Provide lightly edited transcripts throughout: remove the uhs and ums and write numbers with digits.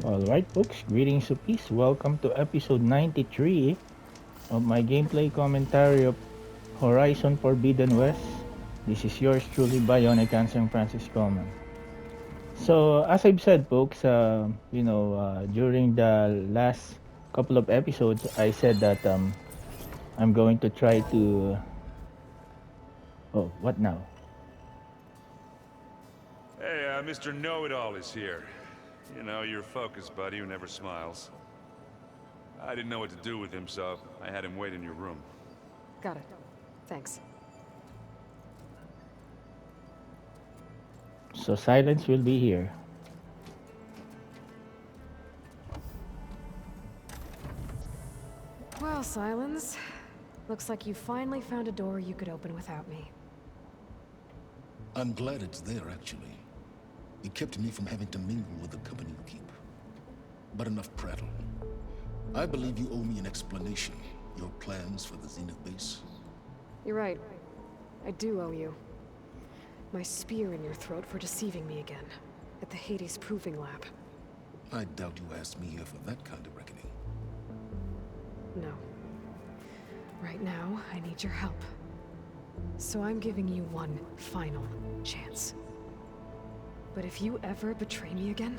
Alright, folks, greetings of peace. Welcome to episode 93 of my gameplay commentary of Horizon Forbidden West. This is yours truly, Bionic Ansang Francis Coleman. So, as I've said, folks, during the last couple of episodes, I said that I'm going to try to. Oh, what now? Hey, Mr. Know-It-All is here. You know, your focus buddy who never smiles. I didn't know what to do with him, so I had him wait in your room. Got it. Thanks. So, silence will be here. Well, Silence. Looks like you finally found a door you could open without me. I'm glad it's there, actually. It kept me from having to mingle with the company you keep. But enough prattle. I believe you owe me an explanation. Your plans for the Zenith base. You're right. I do owe you. My spear in your throat for deceiving me again. At the Hades Proving Lab. I doubt you asked me here for that kind of reckoning. No. Right now, I need your help. So I'm giving you one final chance. But if you ever betray me again,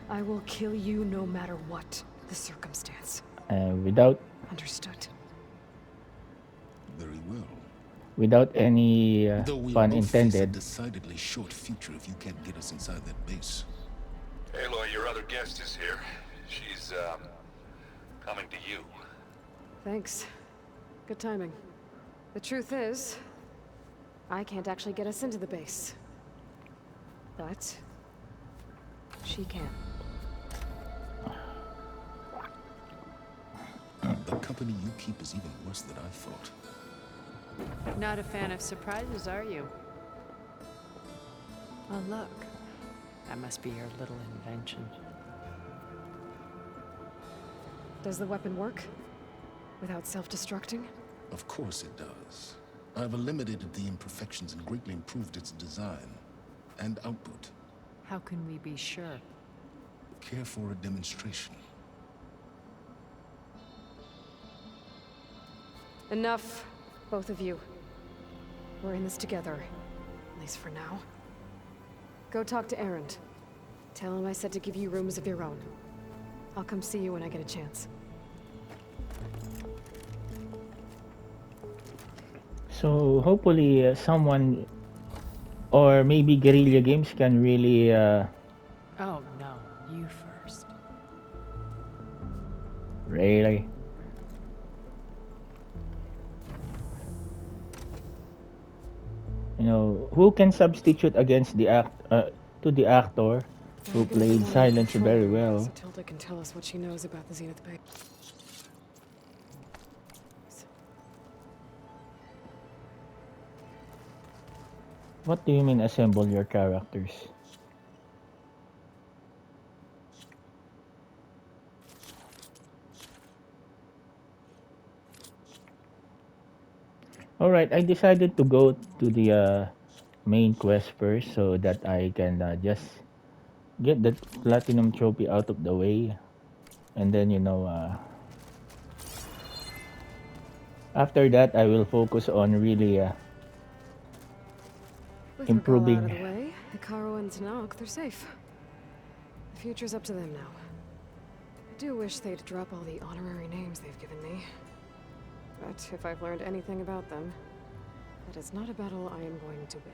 I will kill you no matter what the circumstance. Without Understood? Very well. without any Though we'll pun both face a intended. decidedly short future if you can't get us inside that base. Aloy, your other guest is here. She's, coming to you. Thanks. Good timing. The truth is, I can't actually get us into the base. But she can. The company you keep is even worse than I thought. Not a fan of surprises, are you? Oh, look. That must be your little invention. Does the weapon work? Without self-destructing? Of course it does. I've eliminated the imperfections and greatly improved its design and output. How can we be sure? Care for a demonstration? Enough, both of you. We're in this together, at least for now. Go talk to Erend. Tell him I said to give you rooms of your own. I'll come see you when I get a chance. So hopefully someone or maybe Guerrilla Games can really Oh, no. You first. really who can substitute against the to the actor who We're gonna be played wanting a Silence control very room, well. so Tilda can tell us what she knows about the Zenith Base. What do you mean assemble your characters? Alright, I decided to go to the main quest first so that I can just get the platinum trophy out of the way, and then after that I will focus on really With Regalla out of improving. the way, Hikaru and Tanakh, they're safe. The future's up to them now. I do wish they'd drop all the honorary names they've given me. But if I've learned anything about them, that is not a battle I am going to win.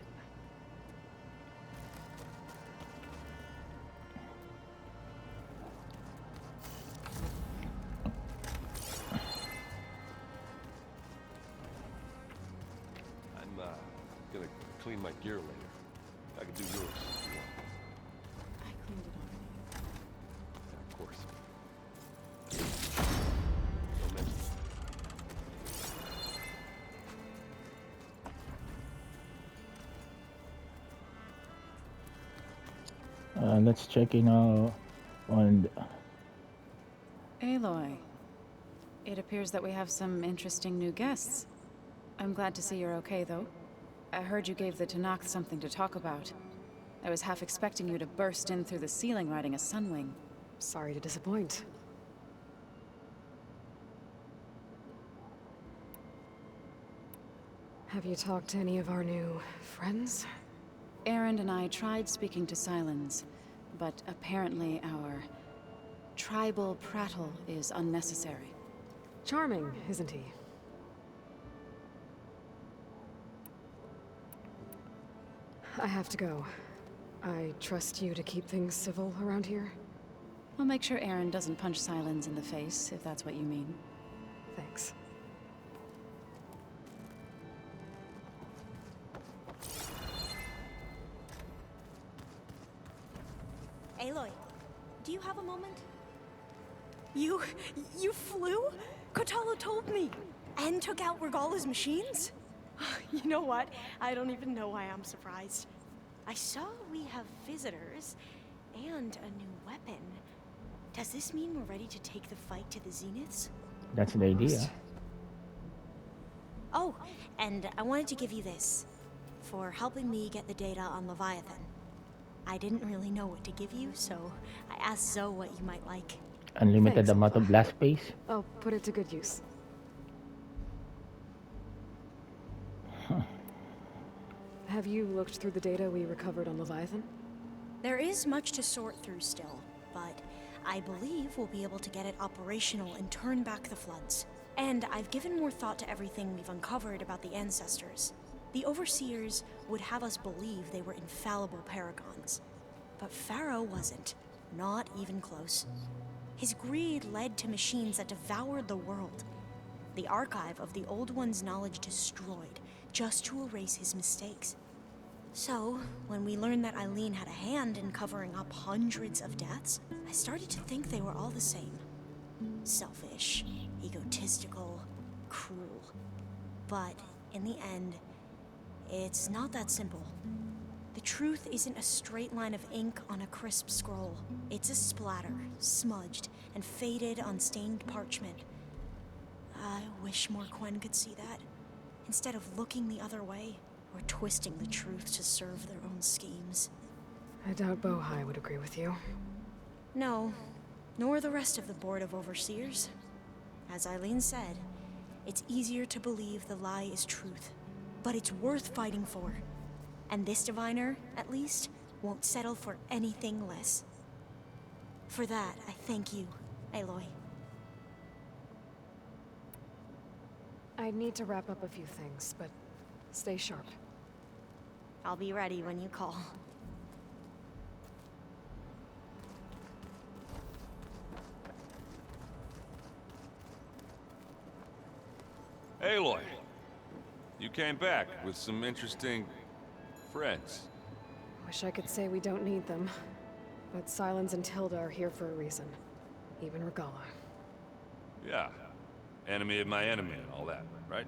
I'm gonna clean my gear later. I can do yours if you want. I cleaned it already. Yeah, of course. Don't mention it. Let's check on. Aloy, it appears that we have some interesting new guests. I'm glad to see you're okay, though. I heard you gave the Tanakh something to talk about. I was half expecting you to burst in through the ceiling riding a Sunwing. Sorry to disappoint. Have you talked to any of our new friends? Erend and I tried speaking to Sylens, but apparently our tribal prattle is unnecessary. Charming, isn't he? I have to go. I trust you to keep things civil around here. I'll make sure Erend doesn't punch Sylens in the face, if that's what you mean. Thanks. Aloy, do you have a moment? You flew? Kotalo told me! And took out Regala's machines? You know what? I don't even know why I'm surprised. I saw we have visitors, and a new weapon. Does this mean we're ready to take the fight to the Zeniths? That's the idea. Oh, and I wanted to give you this, for helping me get the data on Leviathan. I didn't really know what to give you, so I asked Zoe what you might like. Unlimited Thanks, amount of Alpha. blast space. I'll put it to good use. Have you looked through the data we recovered on Leviathan? There is much to sort through still, but I believe we'll be able to get it operational and turn back the floods. And I've given more thought to everything we've uncovered about the ancestors. The Overseers would have us believe they were infallible paragons. But Pharaoh wasn't. Not even close. His greed led to machines that devoured the world. The archive of the Old One's knowledge destroyed, just to erase his mistakes. So, when we learned that Eileen had a hand in covering up hundreds of deaths, I started to think they were all the same. Selfish, egotistical, cruel. But, in the end, it's not that simple. The truth isn't a straight line of ink on a crisp scroll. It's a splatter, smudged and faded on stained parchment. I wish more Quen could see that, instead of looking the other way or twisting the truth to serve their own schemes. I doubt Bohai would agree with you. No, nor the rest of the Board of Overseers. As Eileen said, it's easier to believe the lie is truth, but it's worth fighting for. And this diviner, at least, won't settle for anything less. For that, I thank you, Aloy. I need to wrap up a few things, but stay sharp. I'll be ready when you call. Aloy, you came back with some interesting friends. Wish I could say we don't need them, but Sylens and Tilda are here for a reason. Even Regala. Yeah, enemy of my enemy and all that, right?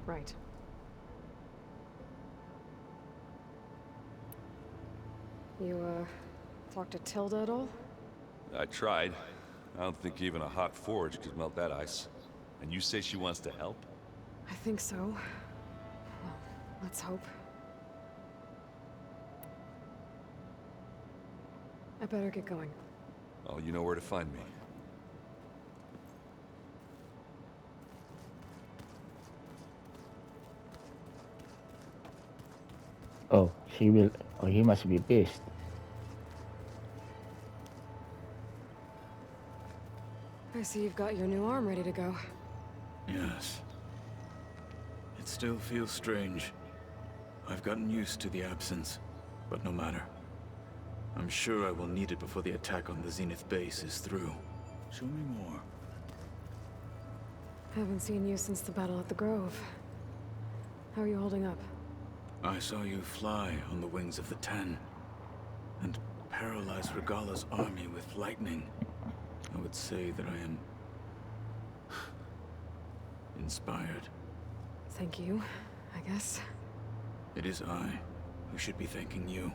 Right. You, talked to Tilda at all? I tried. I don't think even a hot forge could melt that ice. And you say she wants to help? I think so. Well, let's hope. I better get going. Oh, you know where to find me. Oh, she will. Oh, he must be pissed. I see you've got your new arm ready to go. Yes. It still feels strange. I've gotten used to the absence, but no matter. I'm sure I will need it before the attack on the Zenith base is through. Show me more. Haven't seen you since the battle at the Grove. How are you holding up? I saw you fly on the wings of the Ten, and paralyze Regala's army with lightning. I would say that I am inspired. Thank you, I guess. It is I who should be thanking you.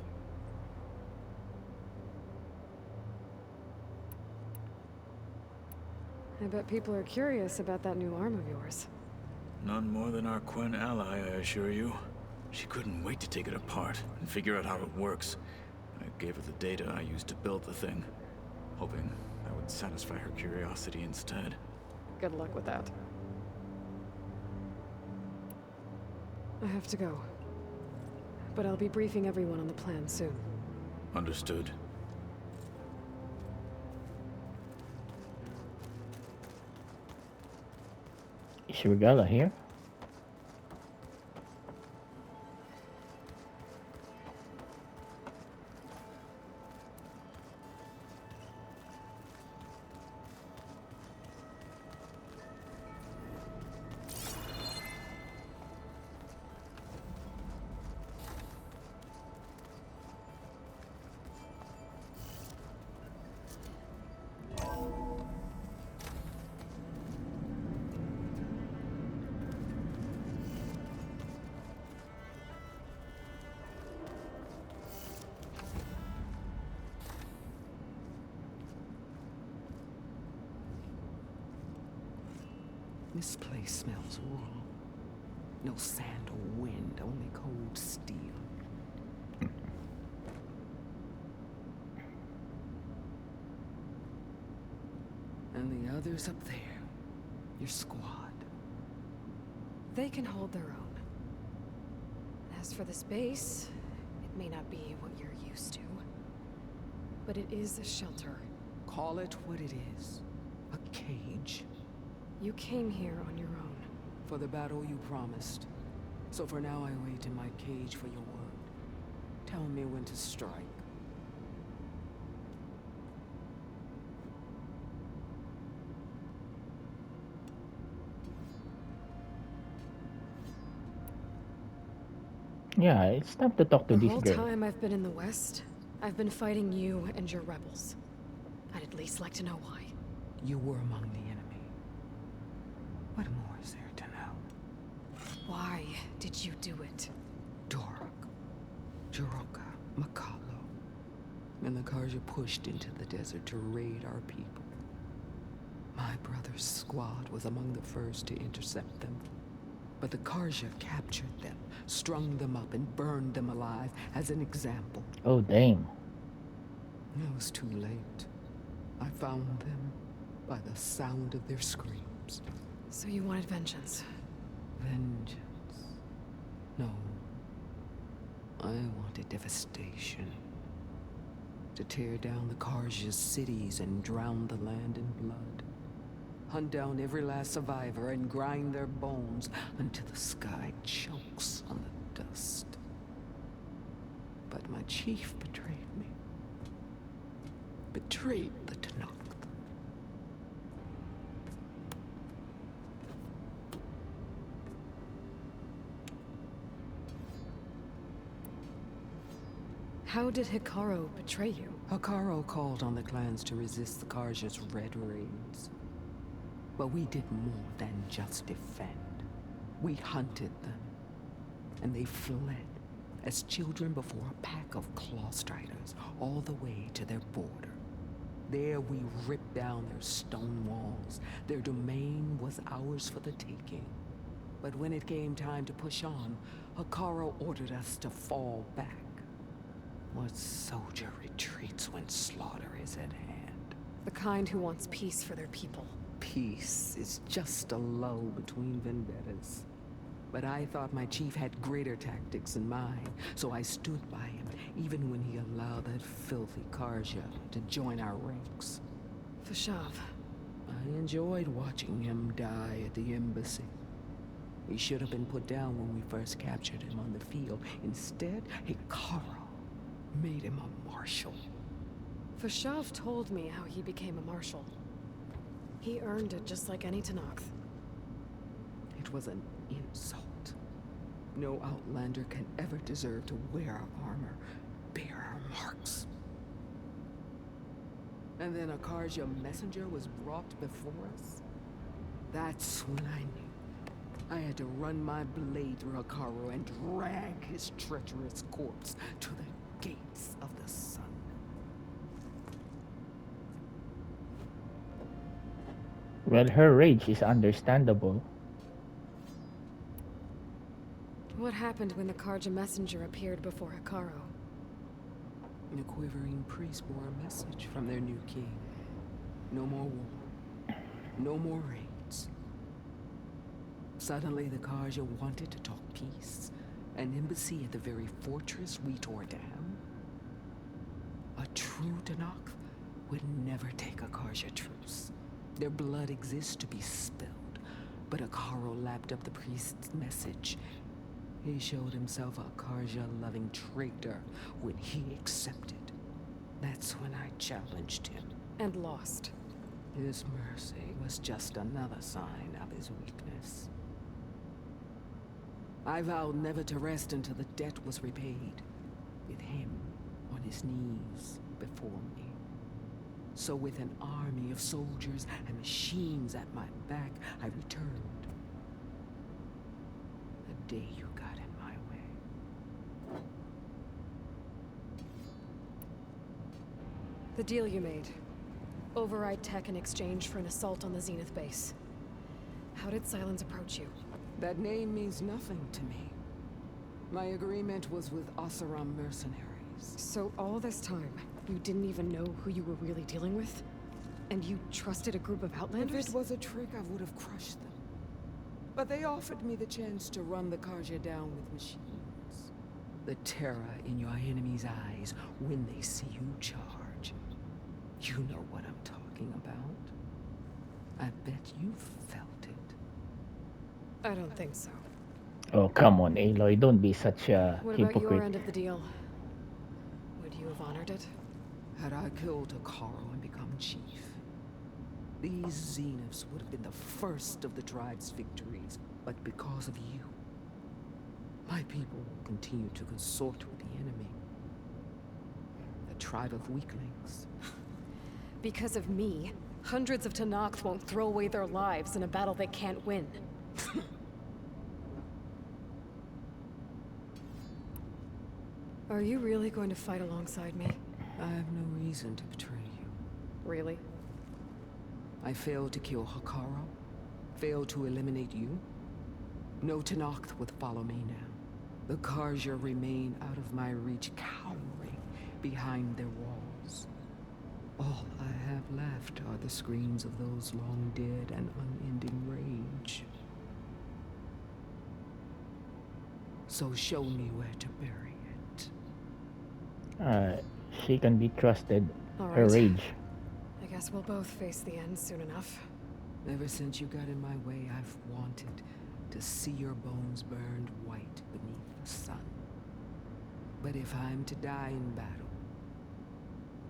I bet people are curious about that new arm of yours. None more than our Quen ally, I assure you. She couldn't wait to take it apart and figure out how it works. I gave her the data I used to build the thing. hoping that would satisfy her curiosity instead. Good luck with that. I have to go. But I'll be briefing everyone on the plan soon. Understood. Is Regala here? This place smells raw. No sand or wind, only cold steel. And the others up there, your squad. They can hold their own. As for this base, it may not be what you're used to. But it is a shelter. Call it what it is. A cage. You came here on your own. For the battle you promised. So for now I wait in my cage for your word. Tell me when to strike. Yeah, it's time to talk to The this whole girl. time I've been in the West, I've been fighting you and your rebels. I'd at least like to know why. You were among the enemy. What more is there to know? Why did you do it? Dorak, Jiroka, Makalo, and the Karja pushed into the desert to raid our people. My brother's squad was among the first to intercept them. But the Karja captured them, strung them up, and burned them alive as an example. Oh, damn. It was too late. I found them by the sound of their screams. So you wanted vengeance? Vengeance? No. I wanted devastation. To tear down the Karja's cities and drown the land in blood. Hunt down every last survivor and grind their bones until the sky chokes on the dust. But my chief betrayed me. Betrayed the Tenakth. How did Hikaru betray you? Hikaru called on the clans to resist the Karja's red raids. But we did more than just defend. We hunted them. And they fled, as children before a pack of Clawstriders, all the way to their border. There we ripped down their stone walls. Their domain was ours for the taking. But when it came time to push on, Hikaru ordered us to fall back. What soldier retreats when slaughter is at hand? The kind who wants peace for their people. Peace is just a lull between vendettas. But I thought my chief had greater tactics in mind, so I stood by him, even when he allowed that filthy Karja to join our ranks. Fashav. I enjoyed watching him die at the embassy. He should have been put down when we first captured him on the field. Instead, Hikaru made him a marshal. Fashav told me how he became a marshal. He earned it just like any Tenakth. It was an insult. No Outlander can ever deserve to wear our armor, bear our marks. And then a Karja messenger was brought before us. That's when I knew. I had to run my blade through Hikaru and drag his treacherous corpse to the gates of the sun. Well, her rage is understandable. What happened when the Karja messenger appeared before Hikaru? The quivering priests bore a message from their new king. No more war. No more raids. Suddenly, the Karja wanted to talk peace. An embassy at the very fortress we tore down. A true Tenakth would never take a Karja truce. Their blood exists to be spilled. But Akaro lapped up the priest's message. He showed himself a Karja-loving traitor when he accepted. That's when I challenged him. And lost. His mercy was just another sign of his weakness. I vowed never to rest until the debt was repaid, with him on his knees before me. So with an army of soldiers and machines at my back, I returned. The day you got in my way. The deal you made. Override tech in exchange for an assault on the Zenith base. How did Sylens approach you? That name means nothing to me. My agreement was with Oseram mercenaries. So all this time, you didn't even know who you were really dealing with? And you trusted a group of Outlanders? If it was a trick, I would have crushed them. But they offered me the chance to run the Karja down with machines. The terror in your enemy's eyes when they see you charge. You know what I'm talking about. I bet you felt it. I don't think so. Oh, come on, Aloy. Don't be such a What about your hypocrite. end of the deal? Would you have honored it? Had I killed Akaro and become chief, these Zeniths would have been the first of the tribe's victories. But because of you, my people will continue to consort with the enemy. The tribe of weaklings. Because of me, hundreds of Tenakth won't throw away their lives in a battle they can't win. Are you really going to fight alongside me? I have no reason to betray you. Really? I failed to kill Hakaro, failed to eliminate you. No Tenakth would follow me now. The Karja remain out of my reach, cowering behind their walls. All I have left are the screams of those long dead and unending rage. So show me where to bury it. She can be trusted. All Her right. rage. I guess we'll both face the end soon enough. Ever since you got in my way, I've wanted to see your bones burned white beneath the sun. But if I'm to die in battle,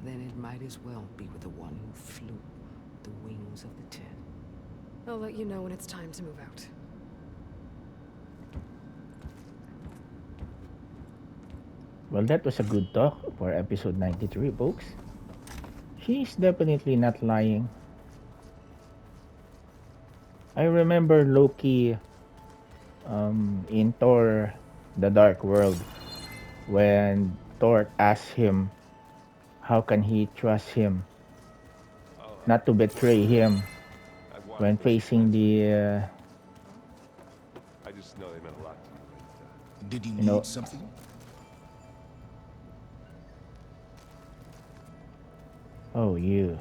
then it might as well be with the one who flew the wings of the Ten. I'll let you know when it's time to move out. Well, that was a good talk for episode 93, folks. She's definitely not lying. I remember Loki in Thor The Dark World when Thor asked him how can he trust him not to betray him when facing the I just know they meant a lot to you. Did he You know- need something? oh, you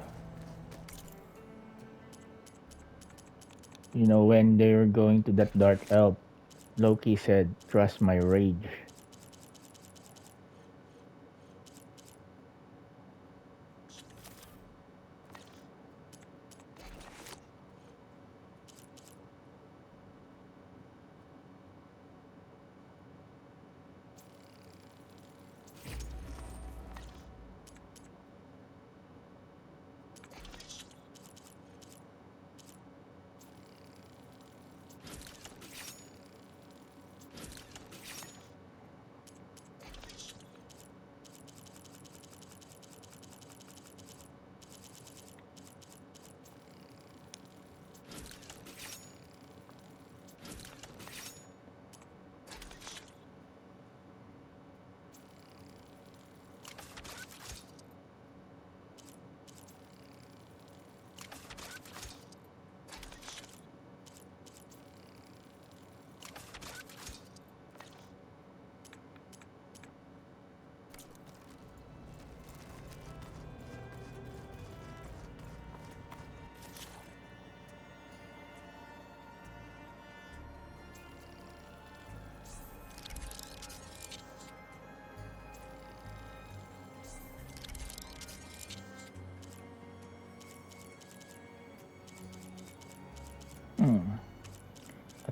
know, when they were going to that dark elf, Loki said, trust my rage.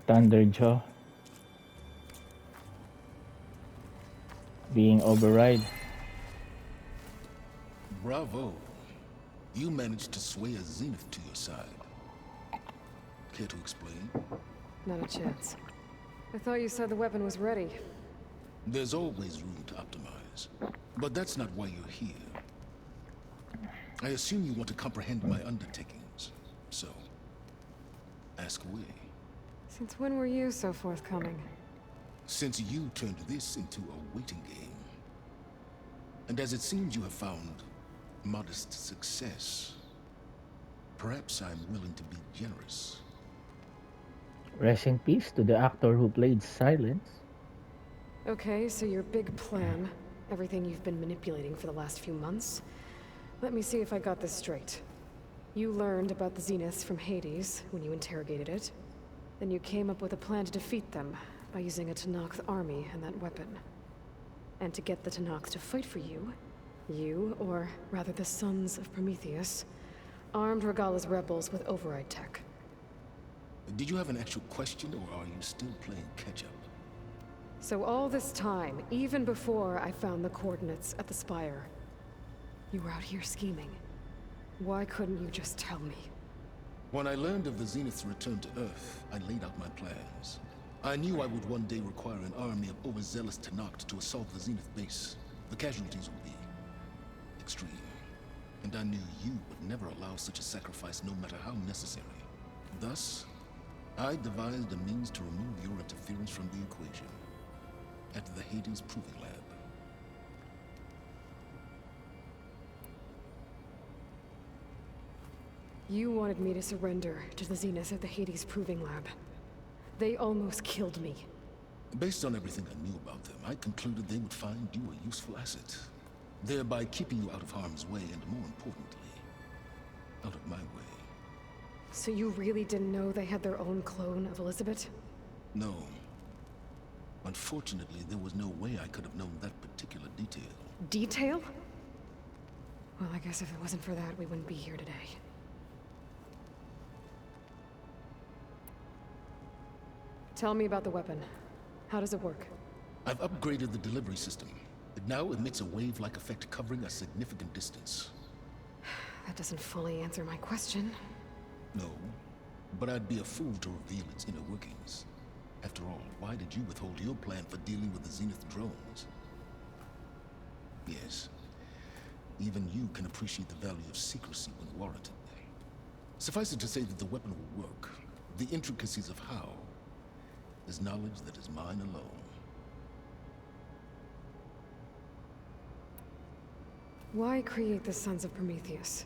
Thunderjaw being override. Bravo. You managed to sway a Zenith to your side. Care to explain? Not a chance. I thought you said the weapon was ready. There's always room to optimize. But that's not why you're here. I assume you want to comprehend my undertakings. So, ask away. Since when were you so forthcoming? Since you turned this into a waiting game. And as it seems you have found modest success, perhaps I'm willing to be generous. Rest in peace to the actor who played Silence. Okay, so your big plan, everything you've been manipulating for the last few months. Let me see if I got this straight. You learned about the Zeniths from Hades when you interrogated it. Then you came up with a plan to defeat them by using a Tenakth army and that weapon. And to get the Tenakth to fight for you, or rather the Sons of Prometheus, armed Regalla's rebels with override tech. Did you have an actual question, or are you still playing catch-up? So all this time, even before I found the coordinates at the Spire, you were out here scheming. Why couldn't you just tell me? When I learned of the Zenith's return to Earth, I laid out my plans. I knew I would one day require an army of overzealous Tenakth to assault the Zenith base. The casualties would be extreme. And I knew you would never allow such a sacrifice, no matter how necessary. Thus, I devised a means to remove your interference from the equation at the Hades Proving Lab. You wanted me to surrender to the Zeniths at the Hades Proving Lab. They almost killed me. Based on everything I knew about them, I concluded they would find you a useful asset, thereby keeping you out of harm's way and, more importantly, out of my way. So you really didn't know they had their own clone of Elizabeth? No. Unfortunately, there was no way I could have known that particular detail. Detail? Well, I guess if it wasn't for that, we wouldn't be here today. Tell me about the weapon. How does it work? I've upgraded the delivery system. It now emits a wave-like effect covering a significant distance. That doesn't fully answer my question. No, but I'd be a fool to reveal its inner workings. After all, why did you withhold your plan for dealing with the Zenith drones? Yes, even you can appreciate the value of secrecy when warranted. Suffice it to say that the weapon will work. The intricacies of how is knowledge that is mine alone. Why create the Sons of Prometheus?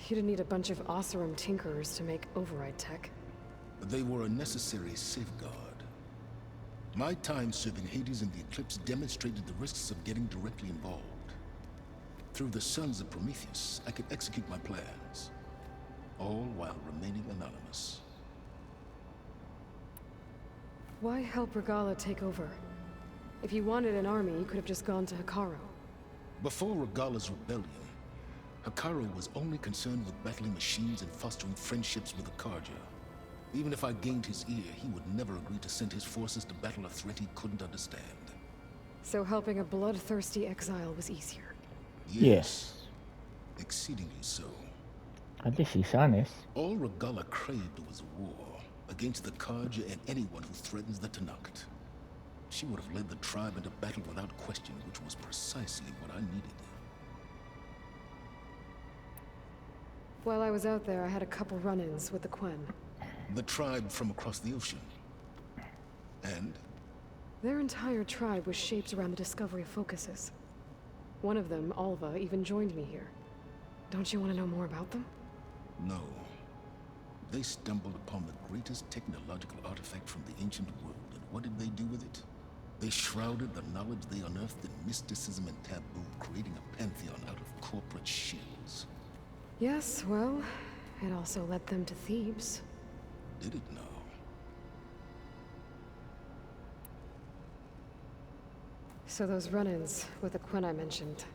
You didn't need a bunch of Oseram tinkerers to make override tech. They were a necessary safeguard. My time serving Hades and the Eclipse demonstrated the risks of getting directly involved. Through the Sons of Prometheus, I could execute my plans, all while remaining anonymous. Why help Regalla take over? If you wanted an army, you could have just gone to Hekarro. Before Regalla's rebellion, Hekarro was only concerned with battling machines and fostering friendships with the Karja. Even if I gained his ear, he would never agree to send his forces to battle a threat he couldn't understand. So helping a bloodthirsty exile was easier? Yes. Exceedingly so. At least he's honest. All Regalla craved was war against the Karja and anyone who threatens the Tenakth. She would have led the tribe into battle without question, which was precisely what I needed. While I was out there, I had a couple run-ins with the Quen. The tribe from across the ocean. And? Their entire tribe was shaped around the discovery of focuses. One of them, Alva, even joined me here. Don't you want to know more about them? No. They stumbled upon the greatest technological artifact from the ancient world, and what did they do with it? They shrouded the knowledge they unearthed in mysticism and taboo, creating a pantheon out of corporate shields. Yes, well, it also led them to Thebes. Did it now? So those run-ins with the Quen I mentioned.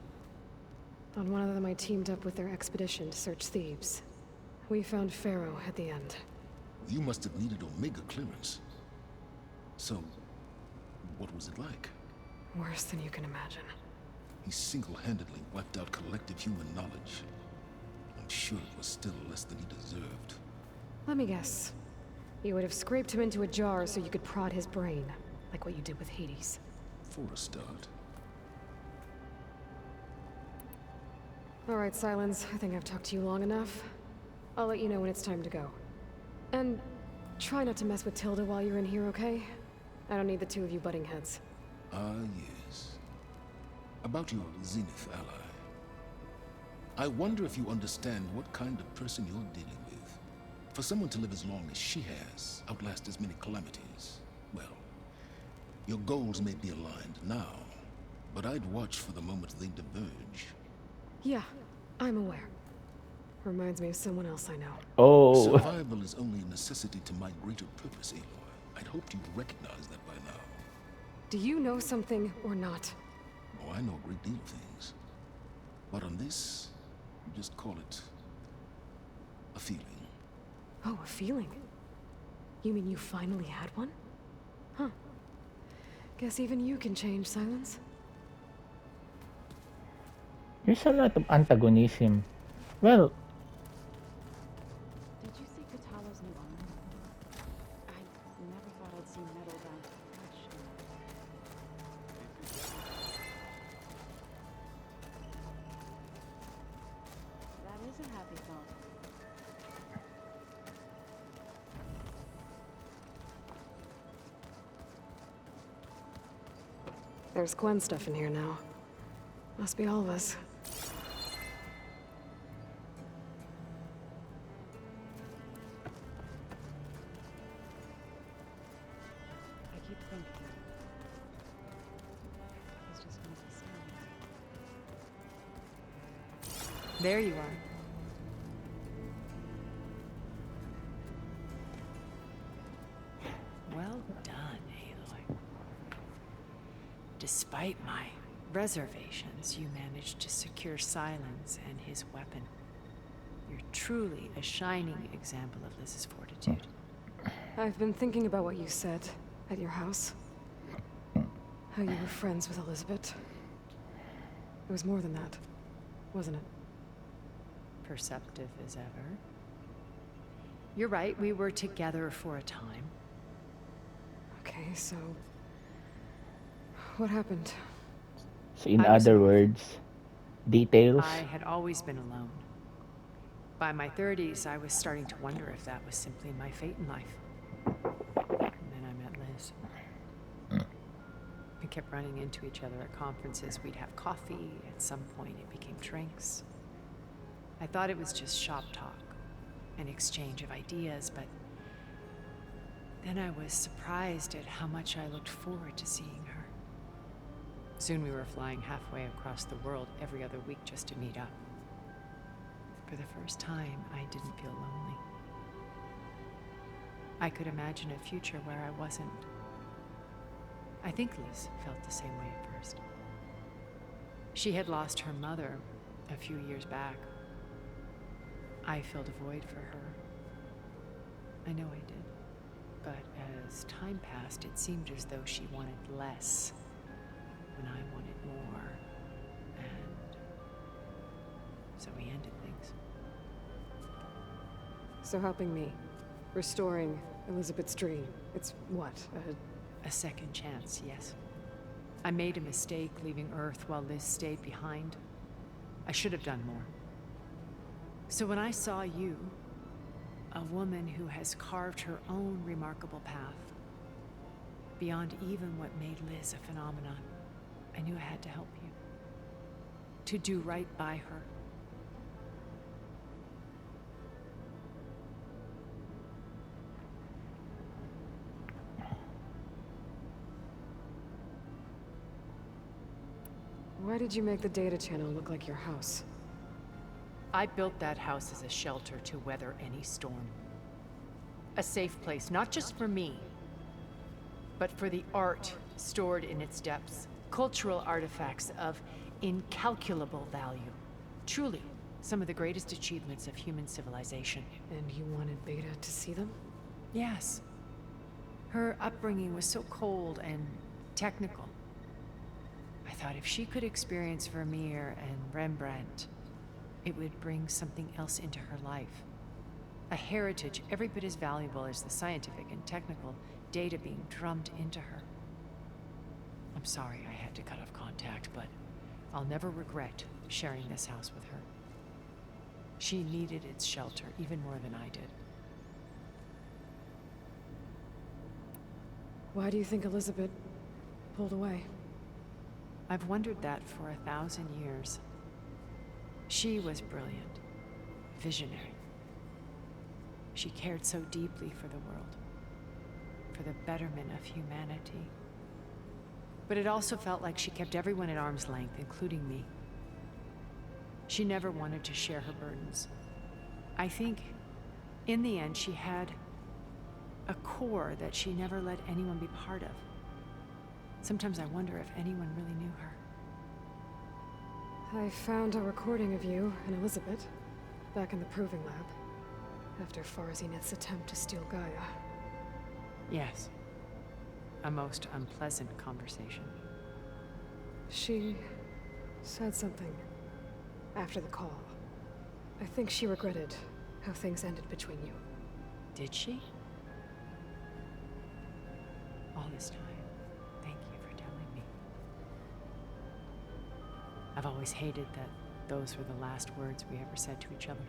On one of them I teamed up with their expedition to search Thebes. We found Pharaoh at the end. You must have needed Omega clearance. So, what was it like? Worse than you can imagine. He single-handedly wiped out collective human knowledge. I'm sure it was still less than he deserved. Let me guess. You would have scraped him into a jar so you could prod his brain, like what you did with Hades. For a start. Alright, Silence. I think I've talked to you long enough. I'll let you know when it's time to go. And try not to mess with Tilda while you're in here, okay? I don't need the two of you butting heads. Ah, yes. About your Zenith ally. I wonder if you understand what kind of person you're dealing with. For someone to live as long as she has, outlast as many calamities, well, your goals may be aligned now, but I'd watch for the moment they diverge. Yeah, I'm aware. Reminds me of someone else I know. Oh. Survival is only a necessity to my greater purpose, Aloy. I'd hoped you'd recognize that by now. Do you know something or not? Oh, I know a great deal of things. But on this, just call it a feeling. Oh, a feeling? You mean you finally had one? Huh. Guess even you can change, Silence. There's a lot of antagonism. Well, Did you see Katala's new armor? I never thought I'd see metal bound to flesh. That is a happy thought. There's Gwen stuff in here now. Must be all of us. I keep thinking. He's just gonna be silent. There you are. Well done, Aloy. Despite my reservations, you managed to secure Silence and his weapon. You're truly a shining example of Liz's fortitude. I've been thinking about what you said at your house. How you were friends with Elizabeth. It was more than that, wasn't it? Perceptive as ever. You're right, we were together for a time. Okay, so... what happened? so in I was other alone. words, details. I had always been alone. By my 30s, I was starting to wonder if that was simply my fate in life. And then I met Liz. We kept running into each other at conferences. We'd have coffee. At some point, it became drinks. I thought it was just shop talk, an exchange of ideas, but then I was surprised at how much I looked forward to seeing her. Soon we were flying halfway across the world every other week just to meet up. For the first time, I didn't feel lonely. I could imagine a future where I wasn't. I think Liz felt the same way at first. She had lost her mother a few years back. I filled a void for her. I know I did. But as time passed, it seemed as though she wanted less when I wanted more. And so we ended things. So helping me. Restoring Elizabeth's dream. It's what? A second chance, yes. I made a mistake leaving Earth while Liz stayed behind. I should have done more. So when I saw you, a woman who has carved her own remarkable path, beyond even what made Liz a phenomenon, I knew I had to help you. To do right by her. Why did you make the data channel look like your house? I built that house as a shelter to weather any storm. A safe place, not just for me, but for the art stored in its depths. Cultural artifacts of incalculable value. Truly, some of the greatest achievements of human civilization. And you wanted Beta to see them? Yes. Her upbringing was so cold and technical. I thought if she could experience Vermeer and Rembrandt, it would bring something else into her life. A heritage every bit as valuable as the scientific and technical data being drummed into her. I'm sorry I had to cut off contact, but I'll never regret sharing this house with her. She needed its shelter even more than I did. Why do you think Elizabeth pulled away? I've wondered that for 1,000 years. She was brilliant, visionary. She cared so deeply for the world, for the betterment of humanity. But it also felt like she kept everyone at arm's length, including me. She never wanted to share her burdens. I think, in the end, she had a core that she never let anyone be part of. Sometimes I wonder if anyone really knew her. I found a recording of you and Elizabeth back in the Proving Lab after Far Zenith's attempt to steal Gaia. Yes. A most unpleasant conversation. She said something after the call. I think she regretted how things ended between you. Did she? All this time, thank you for telling me. I've always hated that those were the last words we ever said to each other.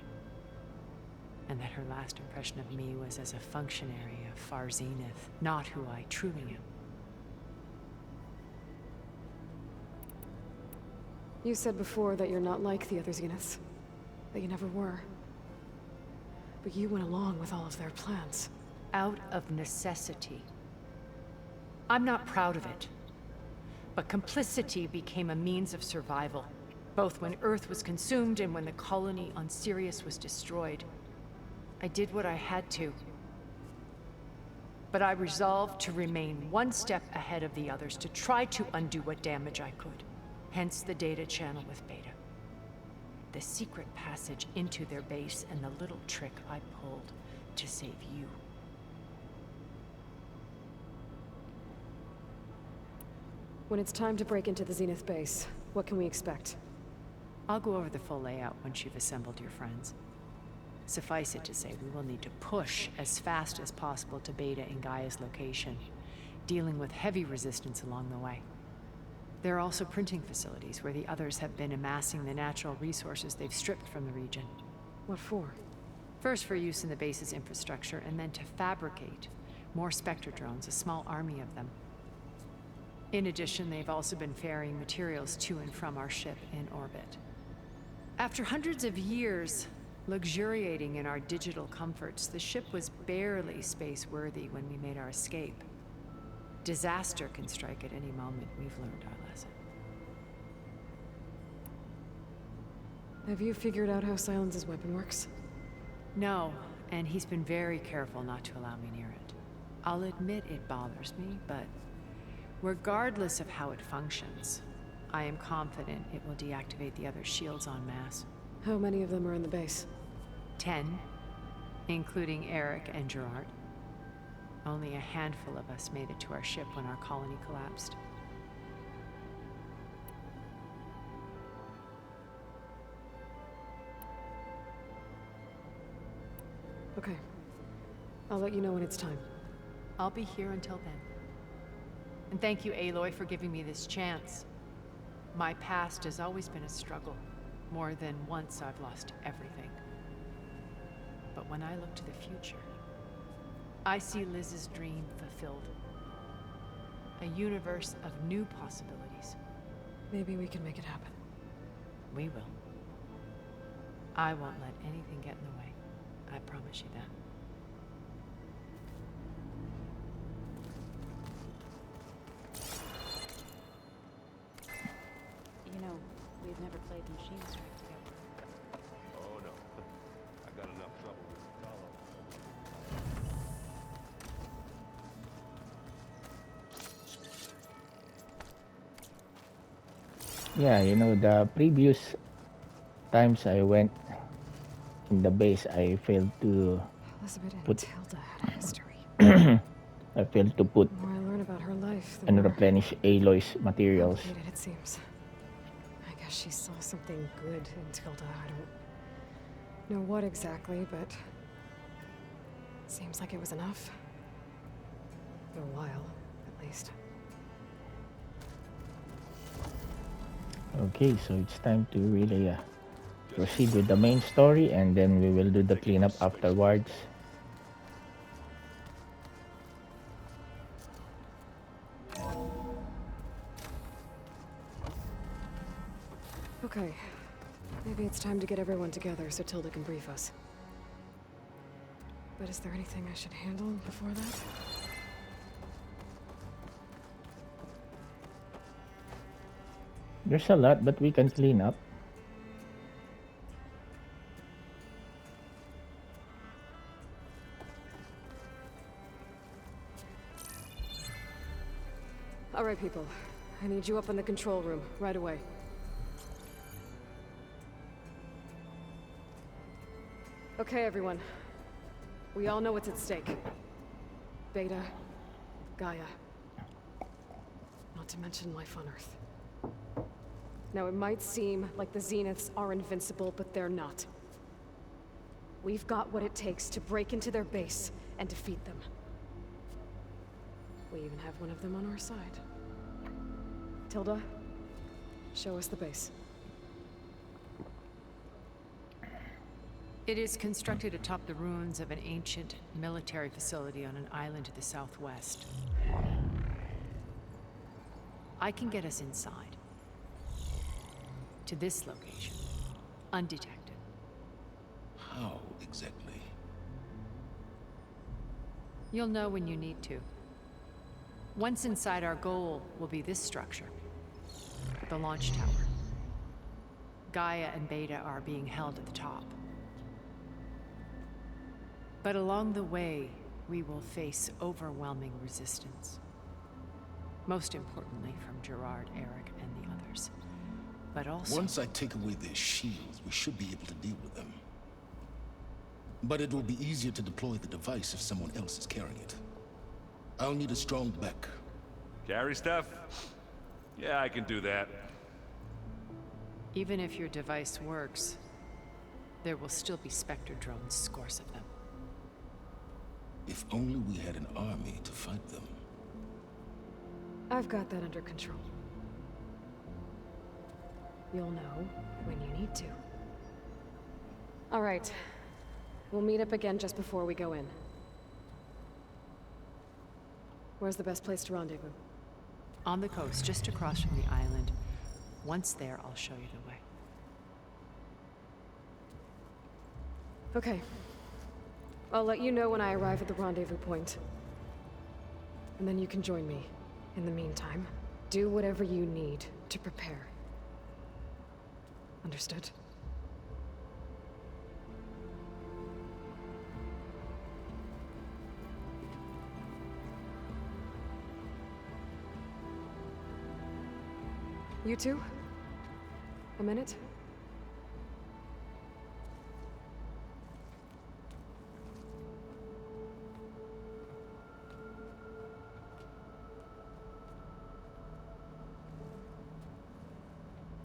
And that her last impression of me was as a functionary of Far Zenith, not who I truly am. You said before that you're not like the other Zeniths. That you never were. But you went along with all of their plans. Out of necessity. I'm not proud of it. But complicity became a means of survival, both when Earth was consumed and when the colony on Sirius was destroyed. I did what I had to. But I resolved to remain one step ahead of the others, to try to undo what damage I could. Hence the data channel with Beta. The secret passage into their base and the little trick I pulled to save you. When it's time to break into the Zenith base, what can we expect? I'll go over the full layout once you've assembled your friends. Suffice it to say, we will need to push as fast as possible to Beta and Gaia's location, dealing with heavy resistance along the way. There are also printing facilities where the others have been amassing the natural resources they've stripped from the region. What for? First for use in the base's infrastructure, and then to fabricate more Spectre drones, a small army of them. In addition, they've also been ferrying materials to and from our ship in orbit. After hundreds of years luxuriating in our digital comforts, the ship was barely space-worthy when we made our escape. Disaster can strike at any moment. We've learned our lesson. Have you figured out how Silence's weapon works? No, and he's been very careful not to allow me near it. I'll admit it bothers me, but regardless of how it functions, I am confident it will deactivate the other shields en masse. How many of them are in the base? 10, including Eric and Gerard. Only a handful of us made it to our ship when our colony collapsed. Okay. I'll let you know when it's time. I'll be here until then. And thank you, Aloy, for giving me this chance. My past has always been a struggle. More than once I've lost everything. But when I look to the future, I see Liz's dream fulfilled. A universe of new possibilities. Maybe we can make it happen. We will. I won't let anything get in the way. I promise you that. You know, we've never played Machine Strike together. Oh no. I got enough trouble with Apollo. Yeah, you know, the previous times I went in the base, I failed to Elizabeth and Put- Tilda had a history. I failed to put The more I learn about her life, the and more replenish Aloy's materials. complicated it seems. I guess she saw something good in Tilda. I don't know what exactly, but seems like it was enough. For a while, at least. Okay, so it's time to really proceed with the main story, and then we will do the cleanup afterwards. Okay. Maybe it's time to get everyone together so Tilda can brief us. But is there anything I should handle before that? There's a lot, but we can clean up. All right, people. I need you up in the control room, right away. Okay, everyone. We all know what's at stake. Beta, Gaia. Not to mention life on Earth. Now, it might seem like the Zeniths are invincible, but they're not. We've got what it takes to break into their base and defeat them. We even have one of them on our side. Tilda, show us the base. It is constructed atop the ruins of an ancient military facility on an island to the southwest. I can get us inside. To this location. Undetected. How exactly? You'll know when you need to. Once inside, our goal will be this structure. The launch tower. Gaia and Beta are being held at the top. But along the way, we will face overwhelming resistance. Most importantly from Gerard, Eric, and the others. But also... Once I take away their shields, we should be able to deal with them. But it will be easier to deploy the device if someone else is carrying it. I'll need a strong back. Carry stuff? Yeah, I can do that. Even if your device works, there will still be Spectre drones, scores of them. If only we had an army to fight them. I've got that under control. You'll know when you need to. All right. We'll meet up again just before we go in. Where's the best place to rendezvous? On the coast, just across from the island. Once there, I'll show you the way. Okay. I'll let you know when I arrive at the rendezvous point. And then you can join me. In the meantime, do whatever you need to prepare. Understood? You two? A minute?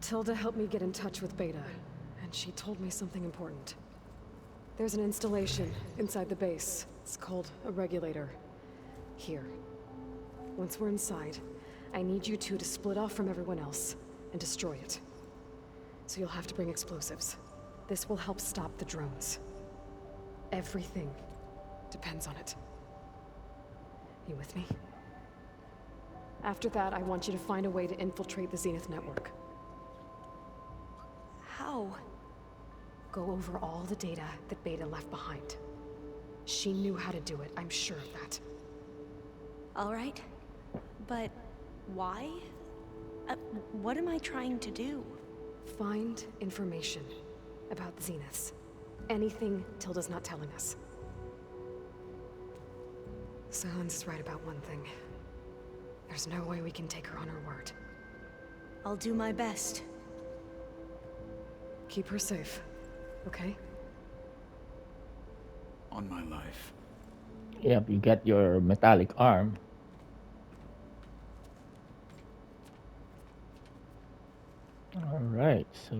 Tilda helped me get in touch with Beta, and she told me something important. There's an installation inside the base. It's called a regulator. Here. Once we're inside, I need you two to split off from everyone else and destroy it. So you'll have to bring explosives. This will help stop the drones. Everything depends on it. You with me? After that, I want you to find a way to infiltrate the Zenith network. How? Go over all the data that Beta left behind. She knew how to do it, I'm sure of that. All right. But why? What am I trying to do? Find information about the Zeniths. Anything Tilda's not telling us. Silence is right about one thing. There's no way we can take her on her word. I'll do my best. Keep her safe, okay? On my life. Yep, you get your metallic arm. All right, so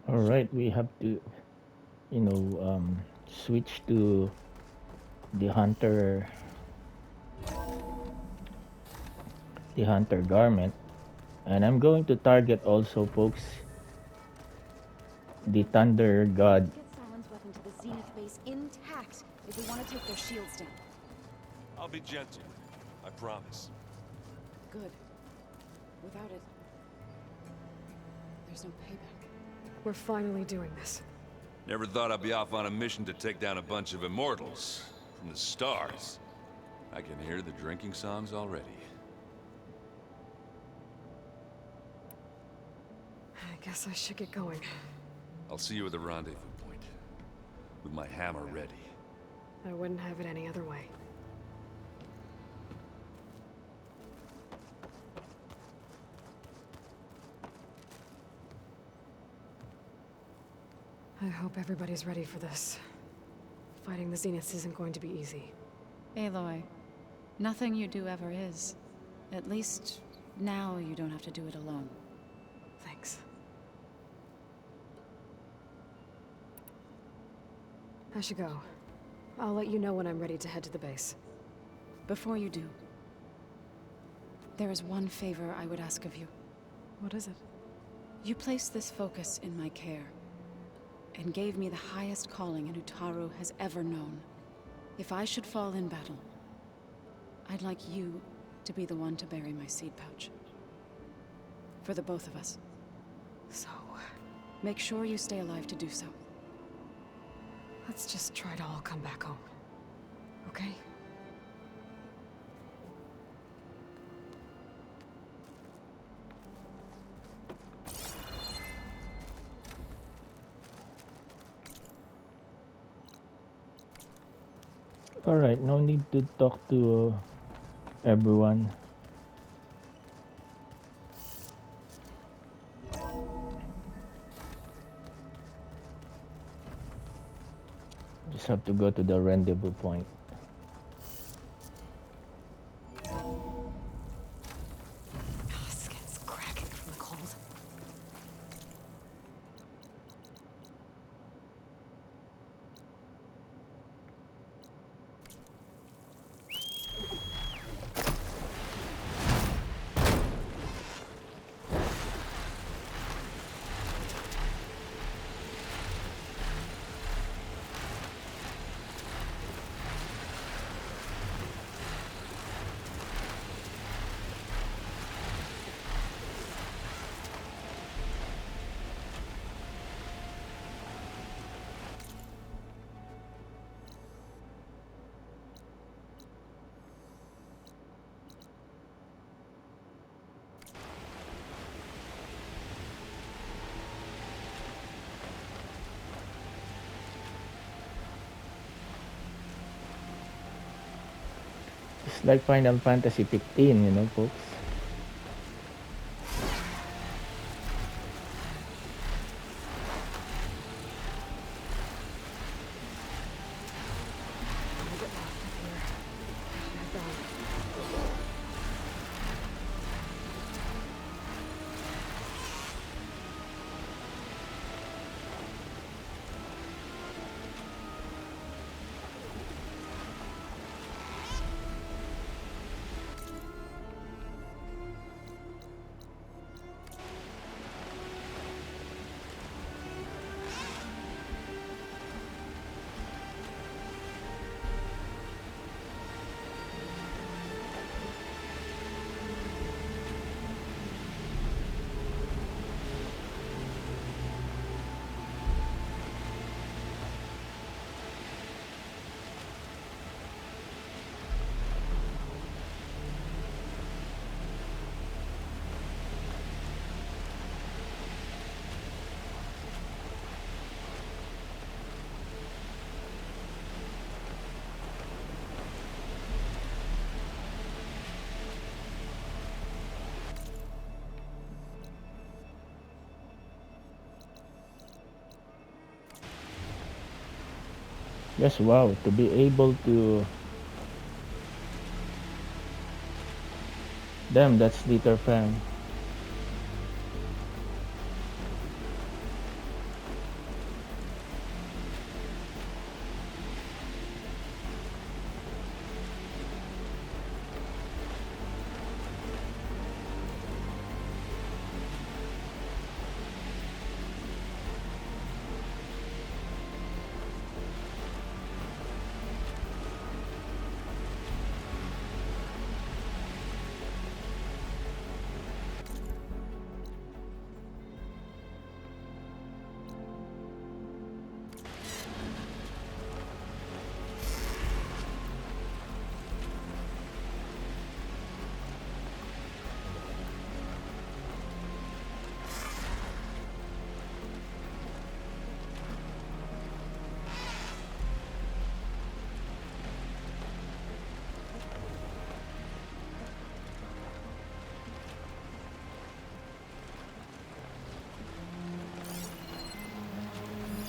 all right, we have to, switch to the hunter garment, and I'm going to target also, folks, the Thunder God. Get Silence weapon to the Zenith base intact if we want to take their shields down. I'll be gentle. I promise. Good. Without it, there's no payback. We're finally doing this. Never thought I'd be off on a mission to take down a bunch of immortals from the stars. I can hear the drinking songs already. I guess I should get going. I'll see you at the rendezvous point, with my hammer ready. I wouldn't have it any other way. I hope everybody's ready for this. Fighting the Zeniths isn't going to be easy. Aloy, nothing you do ever is. At least, now you don't have to do it alone. Thanks. I should go. I'll let you know when I'm ready to head to the base. Before you do, there is one favor I would ask of you. What is it? You placed this focus in my care, and gave me the highest calling an Utaru has ever known. If I should fall in battle, I'd like you to be the one to bury my seed pouch. For the both of us. So, make sure you stay alive to do so. let's just try to all come back home. Okay? Alright, no need to talk to everyone. Just have to go to the rendezvous point. Skin's cracking from the cold. It's like Final Fantasy 15, you know, folks. Just wow, to be able to... Damn, that's Dieter Fan.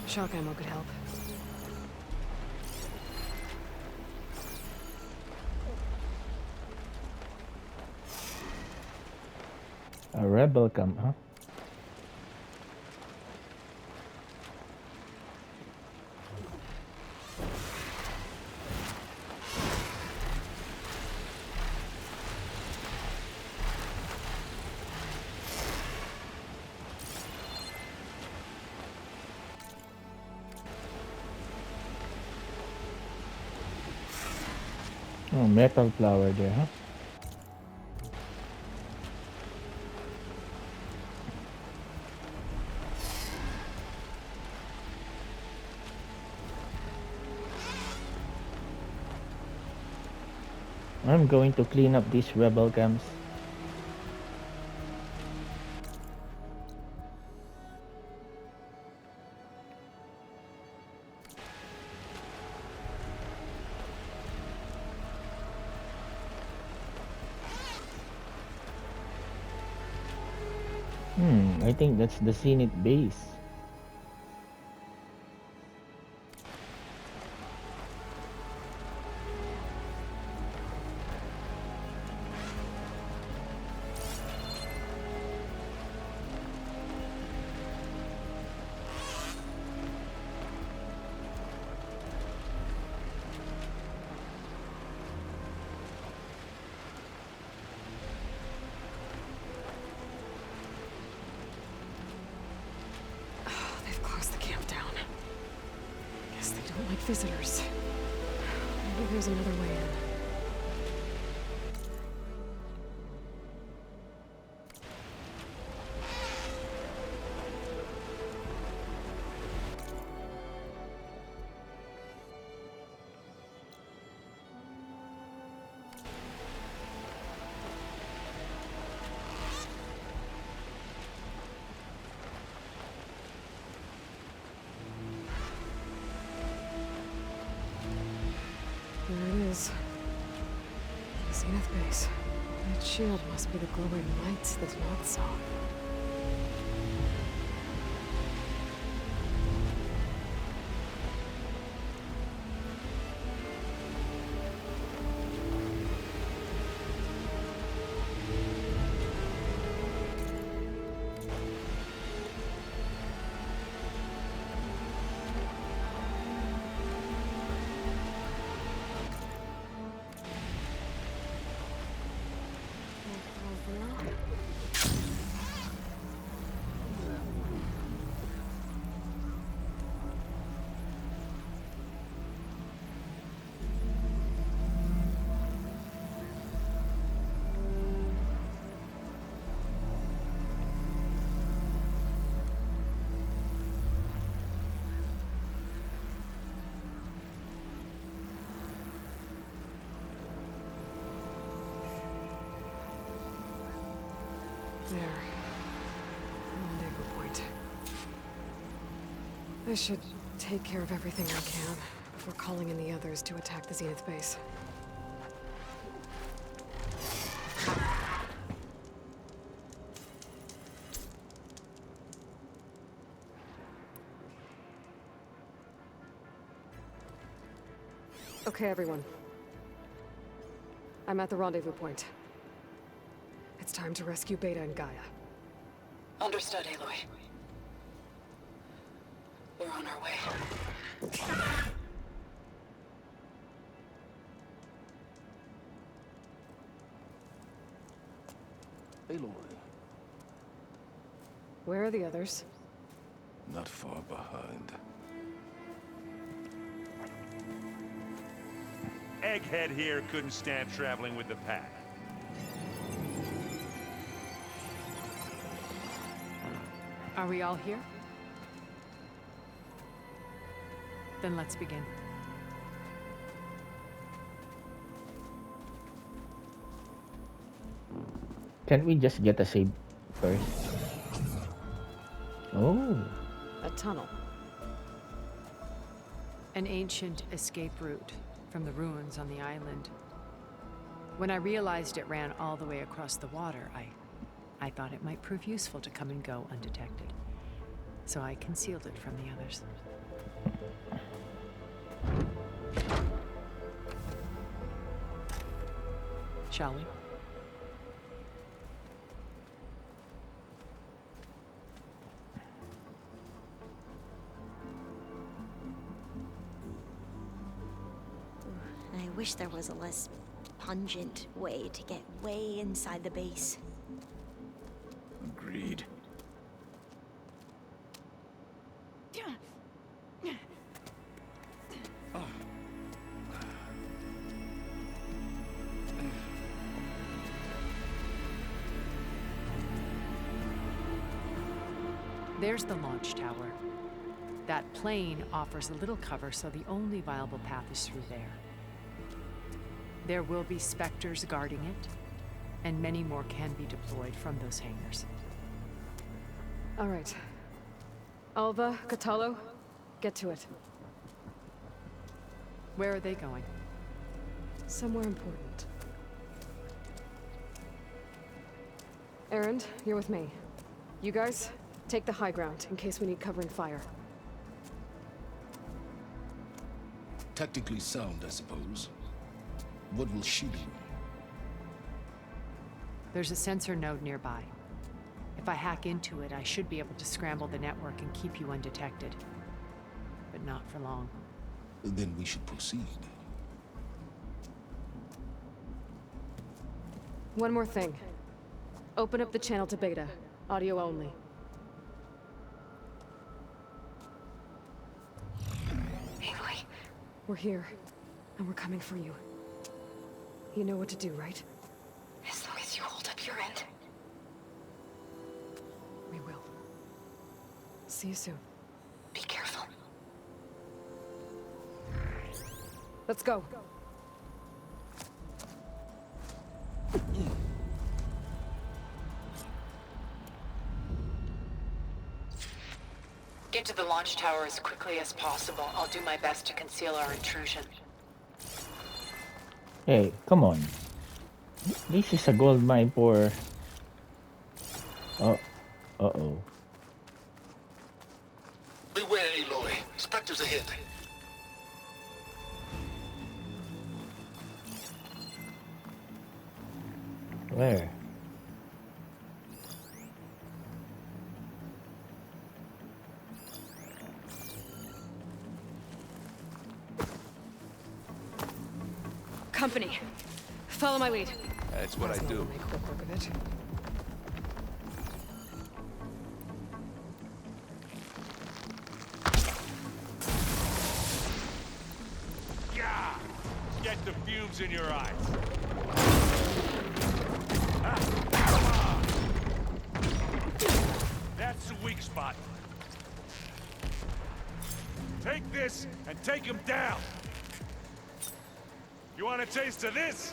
Shock ammo could help. A rebel camp, huh? Oh, metal flower there, huh? I'm going to clean up these rebel camps. I think that's the Zenith base. They've closed the camp down. Guess they don't like visitors. Maybe there's another way in. There it is. The Zenith base. That shield must be the glowing lights that Lot saw. There. Rendezvous point. I should take care of everything I can before calling in the others to attack the Zenith base. Okay, everyone. I'm at the rendezvous point. It's time to rescue Beta and Gaia. Understood, Aloy. We're on our way. Aloy, Where are the others? not far behind. Egghead here couldn't stand traveling with the pack. Are we all here? Then let's begin. Can't we just get a save first? Oh. A tunnel. An ancient escape route from the ruins on the island. When I realized it ran all the way across the water, I thought it might prove useful to come and go undetected. So I concealed it from the others. Shall we? I wish there was a less pungent way to get way inside the base. Agreed. There's the launch tower. That plane offers a little cover, so the only viable path is through there. There will be Spectres guarding it, and many more can be deployed from those hangars. All right. Alva, Kotallo, get to it. Where are they going? Somewhere important. Erend, you're with me. You guys, take the high ground in case we need covering fire. Tactically sound, I suppose. What will she do? There's a sensor node nearby. If I hack into it, I should be able to scramble the network and keep you undetected. But not for long. Then we should proceed. One more thing. Open up the channel to Beta. Audio only. Aloy. We're here, and we're coming for you. You know what to do, right? As long as you hold up your end. We will. See you soon. Be careful. Let's go. Get to the launch tower as quickly as possible. I'll do my best to conceal our intrusion. Hey, come on. This is a gold mine for... Uh-oh. Beware, Aloy. Spectres ahead. Where? Company. Follow my lead. That's what I do. Make quick work of it. Gah! Get the fumes in your eyes. That's the weak spot. Take this and take him down. You want a taste of this?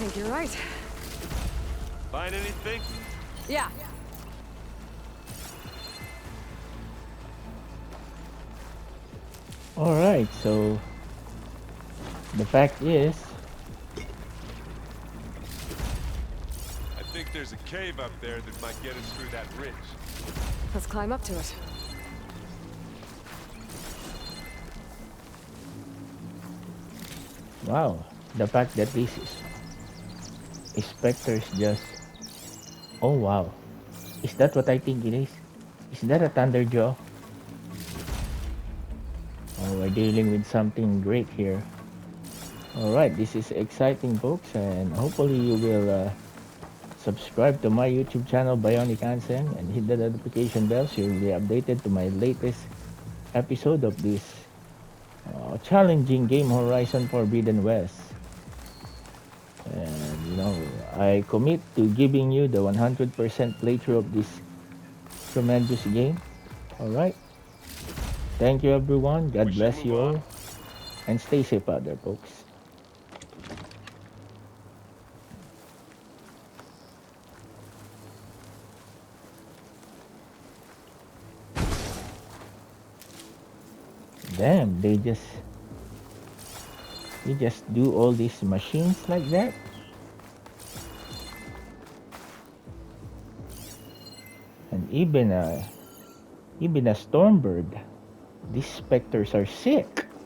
think you're right. Find anything? Yeah. Alright, so the fact is, I think there's a cave up there that might get us through that ridge. Let's climb up to it. wow, the fact that this is specters just, oh wow, is that what I think it is? Is that a Thunderjaw? Oh, we're dealing with something great here. Alright, this is exciting, folks, and hopefully you will subscribe to my YouTube channel, Bionic Ansem, and hit the notification bell so you'll be updated to my latest episode of this challenging game, Horizon Forbidden West. And you know, I commit to giving you the 100% playthrough of this tremendous game. Alright, thank you everyone, God bless you all, and stay safe out there, folks. Damn, they just do all these machines like that? And even a Stormbird. These specters are sick.